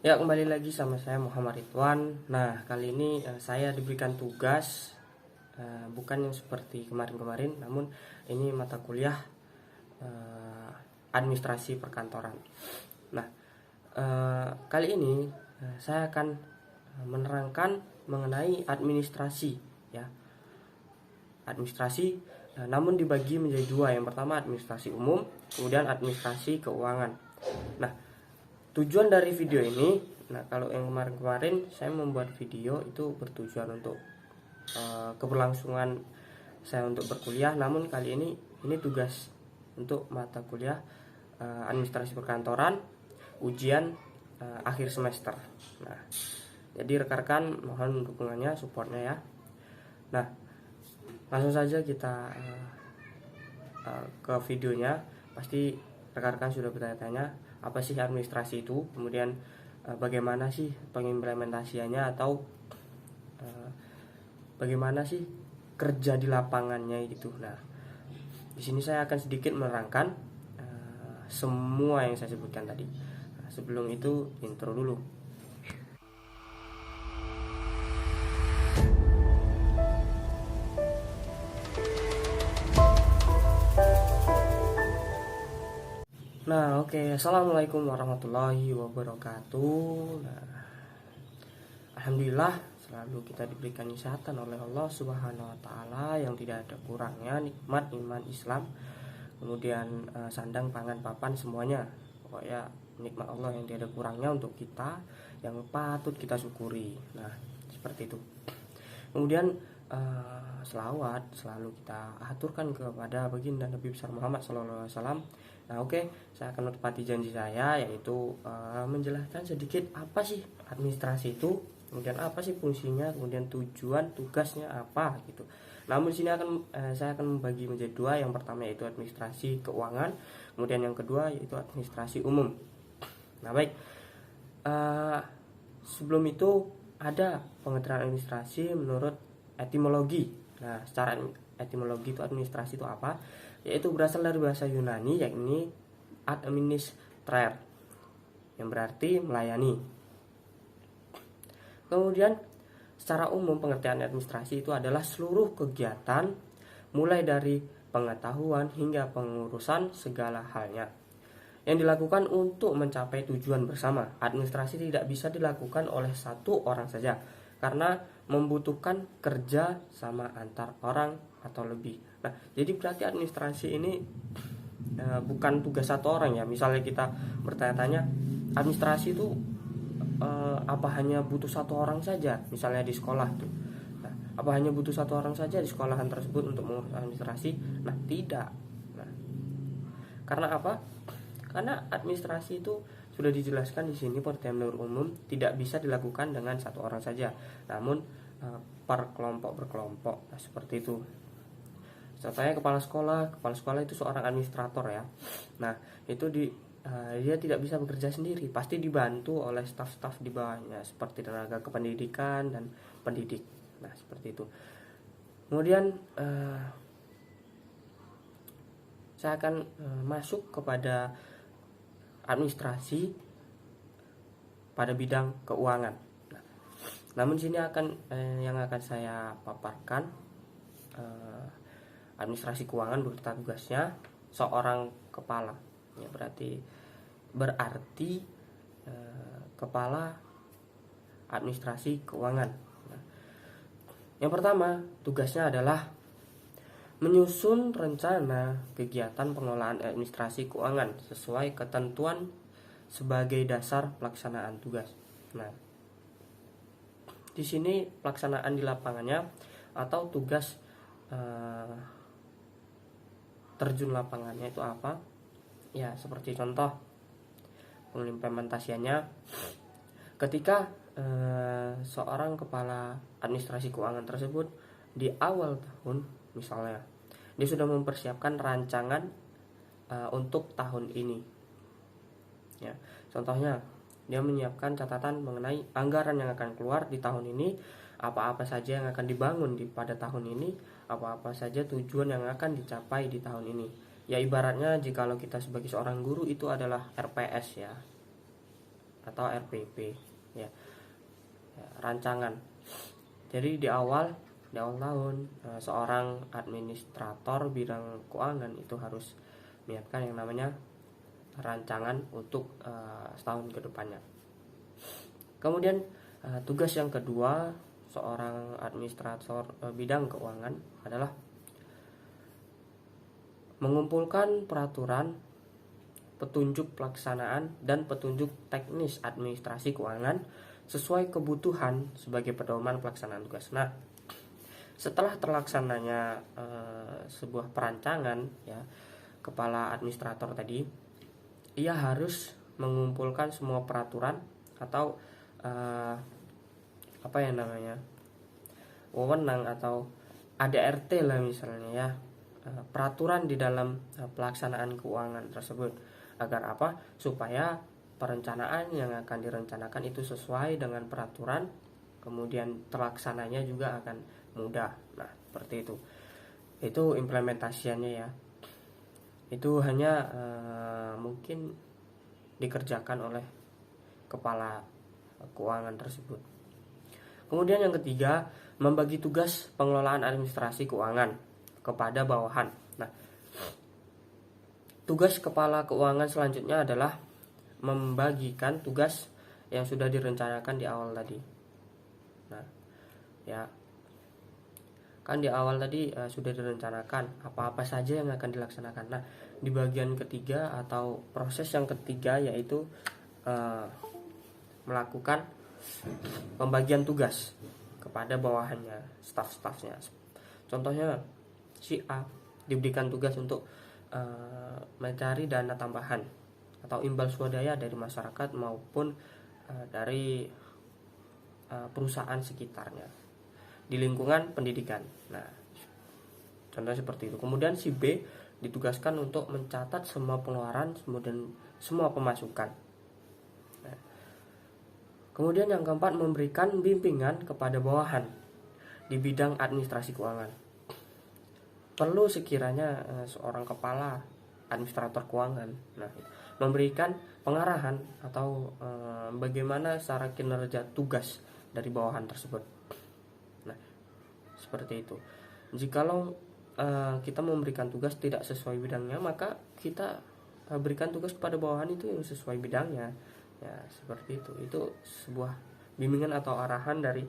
Ya, kembali lagi sama saya Muhammad Ridwan. Nah, kali ini saya diberikan tugas bukan yang seperti kemarin-kemarin, namun ini mata kuliah eh, administrasi perkantoran. Nah, kali ini saya akan menerangkan mengenai administrasi, ya. Administrasi namun dibagi menjadi dua. Yang pertama administrasi umum, kemudian administrasi keuangan. Nah, tujuan dari video ini, kalau yang kemarin-kemarin saya membuat video itu bertujuan untuk keberlangsungan saya untuk berkuliah, namun kali ini tugas untuk mata kuliah administrasi perkantoran, ujian akhir semester. Nah, jadi rekan-rekan mohon dukungannya, supportnya ya. Nah, langsung saja kita ke videonya. Pasti rekan-rekan sudah bertanya-tanya apa sih administrasi itu, kemudian bagaimana sih pengimplementasiannya, atau bagaimana sih kerja di lapangannya gitu. Nah, di sini saya akan sedikit menerangkan semua yang saya sebutkan tadi. Nah, sebelum itu intro dulu. Nah, oke. Assalamualaikum warahmatullahi wabarakatuh. Nah, alhamdulillah selalu kita diberikan kesehatan oleh Allah Subhanahu wa taala yang tidak ada kurangnya, nikmat iman Islam, kemudian sandang pangan papan semuanya. Pokoknya nikmat Allah yang tidak ada kurangnya untuk kita, yang patut kita syukuri. Nah, seperti itu. Kemudian selawat selalu kita aturkan kepada baginda Nabi besar Muhammad SAW. Nah, oke, saya akan menepati janji saya, yaitu menjelaskan sedikit apa sih administrasi itu, kemudian apa sih fungsinya, kemudian tujuan tugasnya apa gitu. Namun di sini saya akan membagi menjadi dua. Yang pertama yaitu administrasi keuangan, kemudian yang kedua yaitu administrasi umum. Nah, baik. Sebelum itu ada pengertian administrasi menurut etimologi. Nah, secara etimologi itu administrasi itu apa? Yaitu berasal dari bahasa Yunani, yakni administrer, yang berarti melayani. Kemudian secara umum pengertian administrasi itu adalah seluruh kegiatan mulai dari pengetahuan hingga pengurusan segala halnya yang dilakukan untuk mencapai tujuan bersama. Administrasi tidak bisa dilakukan oleh satu orang saja karena membutuhkan kerja sama antar orang atau lebih. Nah, jadi berarti administrasi ini bukan tugas satu orang ya. Misalnya kita bertanya-tanya, administrasi itu apa hanya butuh satu orang saja? Misalnya di sekolah tuh. Nah, apa hanya butuh satu orang saja di sekolahan tersebut untuk mengurus administrasi? Nah, tidak. Nah, karena apa? Karena administrasi itu sudah dijelaskan di sini pengertian menurut umum tidak bisa dilakukan dengan satu orang saja, namun per kelompok berkelompok. Nah, seperti itu. Contohnya kepala sekolah itu seorang administrator ya. Nah, itu dia tidak bisa bekerja sendiri, pasti dibantu oleh staf-staf di bawahnya seperti tenaga kependidikan dan pendidik. Nah, seperti itu. Kemudian saya akan masuk kepada administrasi pada bidang keuangan. Nah, namun sini yang akan saya paparkan administrasi keuangan beserta tugasnya seorang kepala. Ya, berarti kepala administrasi keuangan. Nah, yang pertama tugasnya adalah menyusun rencana kegiatan pengelolaan administrasi keuangan sesuai ketentuan sebagai dasar pelaksanaan tugas. Nah, di sini pelaksanaan di lapangannya atau tugas terjun lapangannya itu apa? Ya, seperti contoh pengimplementasiannya ketika seorang kepala administrasi keuangan tersebut di awal tahun, misalnya dia sudah mempersiapkan rancangan untuk tahun ini ya. Contohnya dia menyiapkan catatan mengenai anggaran yang akan keluar di tahun ini, apa-apa saja yang akan dibangun pada tahun ini, apa-apa saja tujuan yang akan dicapai di tahun ini. Ya, ibaratnya jikalau kita sebagai seorang guru itu adalah RPS ya. atau RPP ya, rancangan. Jadi di awal tahun seorang administrator bidang keuangan itu harus menyiapkan yang namanya rancangan untuk setahun ke depannya. Kemudian tugas yang kedua seorang administrator bidang keuangan adalah mengumpulkan peraturan, petunjuk pelaksanaan, dan petunjuk teknis administrasi keuangan sesuai kebutuhan sebagai pedoman pelaksanaan tugas. Nah, setelah terlaksananya sebuah perancangan ya, kepala administrator tadi ia harus mengumpulkan semua peraturan atau wewenang atau ADRT lah misalnya ya, peraturan di dalam pelaksanaan keuangan tersebut. Agar apa? Supaya perencanaan yang akan direncanakan itu sesuai dengan peraturan, kemudian terlaksananya juga akan mudah. Nah, seperti itu. Itu implementasiannya ya. Itu hanya mungkin dikerjakan oleh kepala keuangan tersebut. Kemudian yang ketiga, membagi tugas pengelolaan administrasi keuangan kepada bawahan. Nah, tugas kepala keuangan selanjutnya adalah membagikan tugas yang sudah direncanakan di awal tadi. Nah, ya kan di awal tadi sudah direncanakan apa-apa saja yang akan dilaksanakan. Nah, di bagian ketiga atau proses yang ketiga yaitu melakukan pembagian tugas kepada bawahannya, staf-stafnya. Contohnya si A diberikan tugas untuk mencari dana tambahan atau imbal swadaya dari masyarakat maupun dari perusahaan sekitarnya di lingkungan pendidikan. Nah, contoh seperti itu. Kemudian si B ditugaskan untuk mencatat semua pengeluaran kemudian semua pemasukan. Nah, kemudian yang keempat, memberikan bimbingan kepada bawahan di bidang administrasi keuangan. Perlu sekiranya seorang kepala administrator keuangan memberikan pengarahan atau bagaimana secara kinerja tugas dari bawahan tersebut. Nah, seperti itu. Jikalau kita memberikan tugas tidak sesuai bidangnya, maka kita berikan tugas kepada bawahan itu yang sesuai bidangnya. Ya, seperti itu. Itu sebuah bimbingan atau arahan dari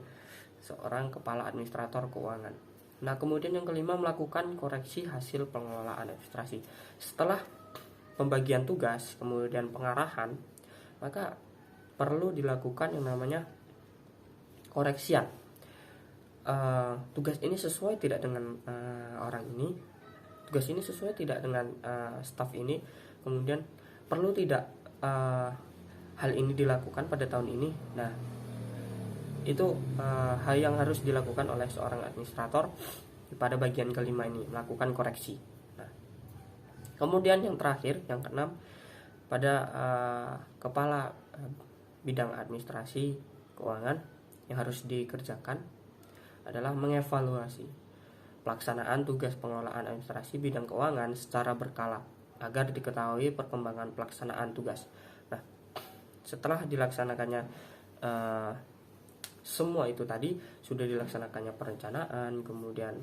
seorang kepala administrator keuangan. Nah, kemudian yang kelima, melakukan koreksi hasil pengelolaan administrasi. Setelah pembagian tugas, kemudian pengarahan, maka perlu dilakukan yang namanya koreksian. Tugas ini sesuai tidak dengan orang ini, tugas ini sesuai tidak dengan staf ini, kemudian perlu tidak hal ini dilakukan pada tahun ini. Nah, itu hal yang harus dilakukan oleh seorang administrator pada bagian kelima ini, melakukan koreksi. Nah, kemudian yang terakhir, yang keenam, pada kepala bidang administrasi keuangan yang harus dikerjakan adalah mengevaluasi pelaksanaan tugas pengelolaan administrasi bidang keuangan secara berkala agar diketahui perkembangan pelaksanaan tugas. Nah, setelah dilaksanakannya semua itu tadi, sudah dilaksanakannya perencanaan, kemudian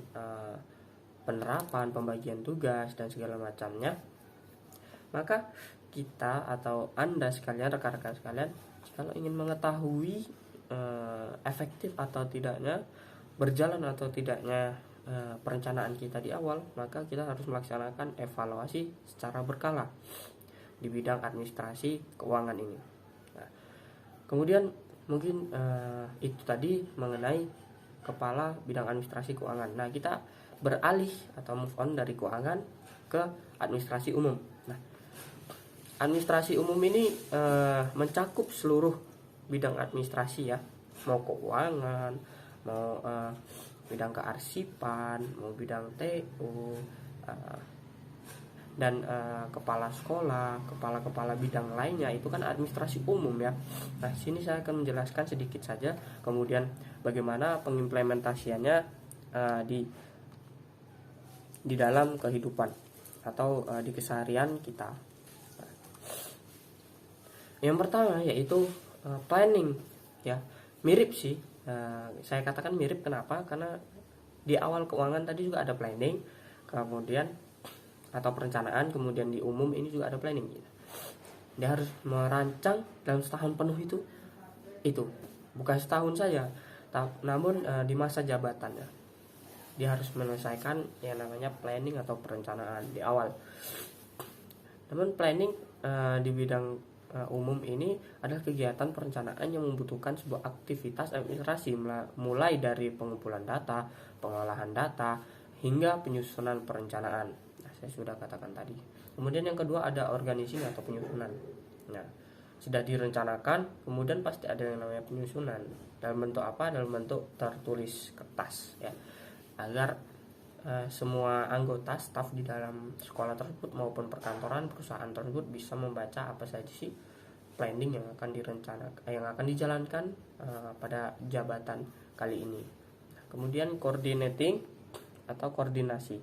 penerapan, pembagian tugas dan segala macamnya, maka kita atau Anda sekalian, rekan-rekan sekalian, kalau ingin mengetahui efektif atau tidaknya, berjalan atau tidaknya perencanaan kita di awal, maka kita harus melaksanakan evaluasi secara berkala di bidang administrasi keuangan ini. Nah, kemudian mungkin itu tadi mengenai kepala bidang administrasi keuangan. Nah, kita beralih atau move on dari keuangan ke administrasi umum. Nah, administrasi umum ini mencakup seluruh bidang administrasi ya, mau keuangan, mau bidang kearsipan, mau bidang TU, dan kepala sekolah, kepala bidang lainnya, itu kan administrasi umum ya. Nah, sini saya akan menjelaskan sedikit saja, kemudian bagaimana pengimplementasiannya di dalam kehidupan atau di keseharian kita. Yang pertama yaitu planning ya. Mirip sih, saya katakan mirip kenapa? Karena di awal keuangan tadi juga ada planning, kemudian atau perencanaan, kemudian di umum ini juga ada planning. Dia harus merancang dalam setahun penuh itu bukan setahun saja, namun di masa jabatannya dia harus menyelesaikan yang namanya planning atau perencanaan di awal. Namun planning di bidang umum ini adalah kegiatan perencanaan yang membutuhkan sebuah aktivitas administrasi, mulai dari pengumpulan data, pengolahan data, hingga penyusunan perencanaan. Nah, saya sudah katakan tadi. Kemudian yang kedua ada organizing atau penyusunan. Nah, sudah direncanakan, kemudian pasti ada yang namanya penyusunan. Dalam bentuk apa? Dalam bentuk tertulis kertas ya. Agar semua anggota staf di dalam sekolah tersebut maupun perkantoran perusahaan tersebut bisa membaca apa saja sih planning yang akan direncanakan, yang akan dijalankan pada jabatan kali ini. Kemudian coordinating atau koordinasi.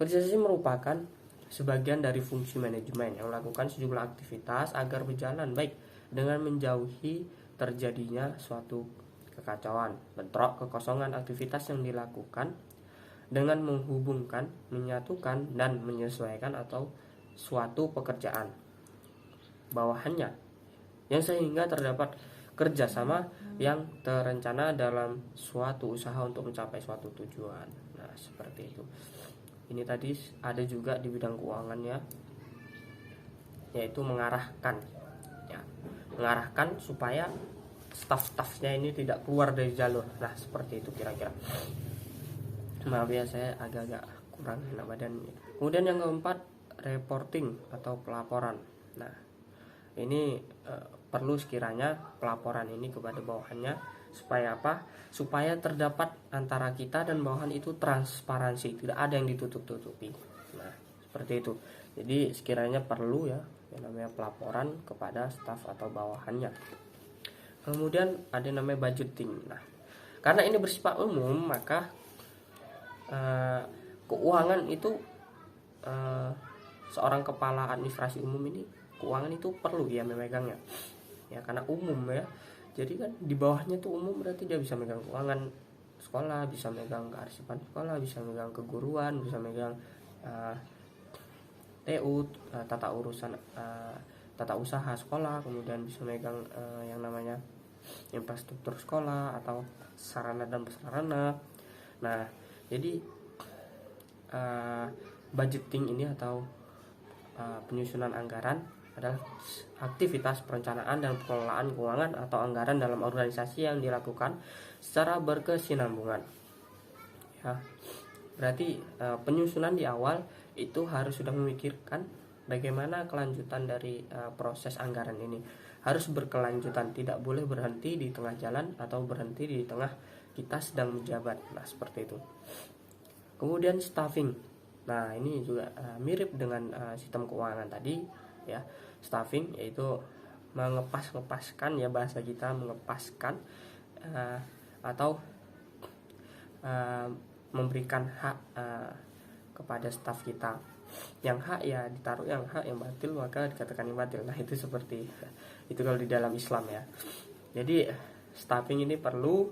Koordinasi merupakan sebagian dari fungsi manajemen yang melakukan sejumlah aktivitas agar berjalan baik dengan menjauhi terjadinya suatu kekacauan, bentrok, kekosongan aktivitas yang dilakukan dengan menghubungkan, menyatukan, dan menyesuaikan atau suatu pekerjaan bawahannya, yang sehingga terdapat kerjasama yang terencana dalam suatu usaha untuk mencapai suatu tujuan. Nah, seperti itu. Ini tadi ada juga di bidang keuangan ya, yaitu mengarahkan ya, mengarahkan supaya staf-stafnya ini tidak keluar dari jalur. Nah, seperti itu kira-kira. Maaf ya, saya agak-agak kurang enak badan. Kemudian yang keempat, reporting atau pelaporan. Nah, ini perlu sekiranya pelaporan ini kepada bawahannya supaya apa? Supaya terdapat antara kita dan bawahan itu transparansi, tidak ada yang ditutup-tutupi. Nah, seperti itu. Jadi sekiranya perlu ya yang namanya pelaporan kepada staf atau bawahannya. Kemudian ada yang namanya budgeting. Nah, karena ini bersifat umum, maka keuangan itu seorang kepala administrasi umum ini keuangan itu perlu ya memegangnya ya, karena umum ya. Jadi kan di bawahnya tuh umum, berarti dia bisa megang keuangan sekolah, bisa megang kearsipan sekolah, bisa megang keguruan, bisa megang TU, tata usaha sekolah, kemudian bisa megang yang namanya infrastruktur sekolah atau sarana dan prasarana. Nah, jadi budgeting ini atau penyusunan anggaran adalah aktivitas perencanaan dan pengelolaan keuangan atau anggaran dalam organisasi yang dilakukan secara berkesinambungan. Ya, berarti penyusunan di awal itu harus sudah memikirkan bagaimana kelanjutan dari proses anggaran ini. Harus berkelanjutan, tidak boleh berhenti di tengah jalan atau berhenti di tengah kita sedang menjabat. Nah, seperti itu. Kemudian staffing. Nah, ini juga mirip dengan sistem keuangan tadi ya. Staffing yaitu mengepaskan ya, bahasa kita mengepaskan atau memberikan hak kepada staf kita. Yang hak ya ditaruh, yang hak, yang batil maka dikatakan yang batil. Nah, itu seperti itu kalau di dalam Islam ya. Jadi staffing ini perlu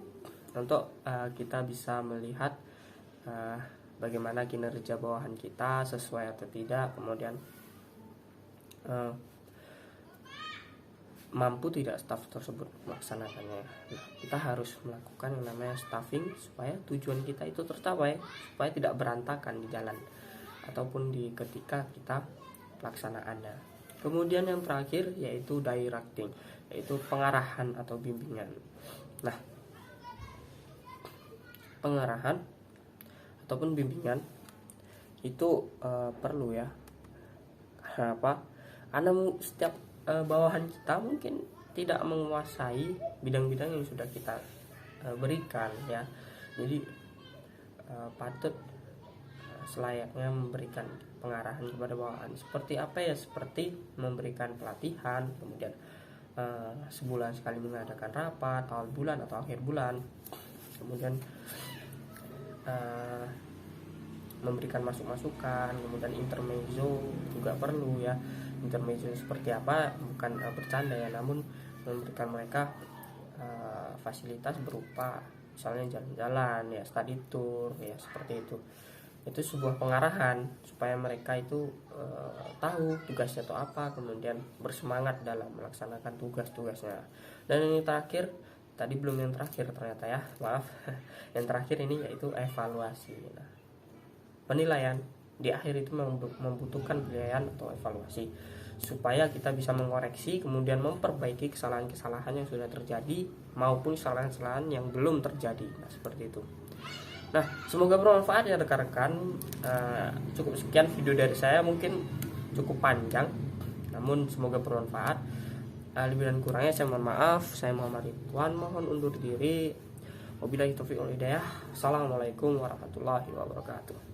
untuk kita bisa melihat bagaimana kinerja bawahan kita sesuai atau tidak, kemudian mampu tidak staf tersebut melaksanakannya. Nah, kita harus melakukan yang namanya staffing supaya tujuan kita itu tercapai, supaya tidak berantakan di jalan ataupun di ketika kita pelaksanaannya. Kemudian yang terakhir yaitu directing, yaitu pengarahan atau bimbingan. Nah, pengarahan ataupun bimbingan itu perlu ya. Kenapa? Karena setiap bawahan kita mungkin tidak menguasai bidang-bidang yang sudah kita berikan ya. Jadi patut selayaknya memberikan pengarahan kepada bawahan. Seperti apa ya? Seperti memberikan pelatihan, kemudian sebulan sekali mengadakan rapat awal bulan atau akhir bulan, kemudian memberikan masukan, kemudian intermezzo juga perlu ya. intermezzo seperti apa, bukan bercanda ya, namun memberikan mereka fasilitas berupa misalnya jalan-jalan ya, study tour ya, seperti itu sebuah pengarahan supaya mereka itu tahu tugasnya itu apa, kemudian bersemangat dalam melaksanakan tugas-tugasnya. Dan ini terakhir, tadi belum yang terakhir ternyata ya, maaf. Yang terakhir ini yaitu evaluasi. Nah, penilaian di akhir itu membutuhkan penilaian atau evaluasi supaya kita bisa mengoreksi, kemudian memperbaiki kesalahan-kesalahan yang sudah terjadi maupun kesalahan-kesalahan yang belum terjadi. Nah, seperti itu. Nah, semoga bermanfaat ya rekan-rekan. Cukup sekian video dari saya, mungkin cukup panjang, namun semoga bermanfaat. Lebih dan kurangnya saya mohon maaf. Saya Muhammad Ridwan, mohon undur diri. Wabillahi taufiq wal hidayah. Assalamualaikum warahmatullahi wabarakatuh.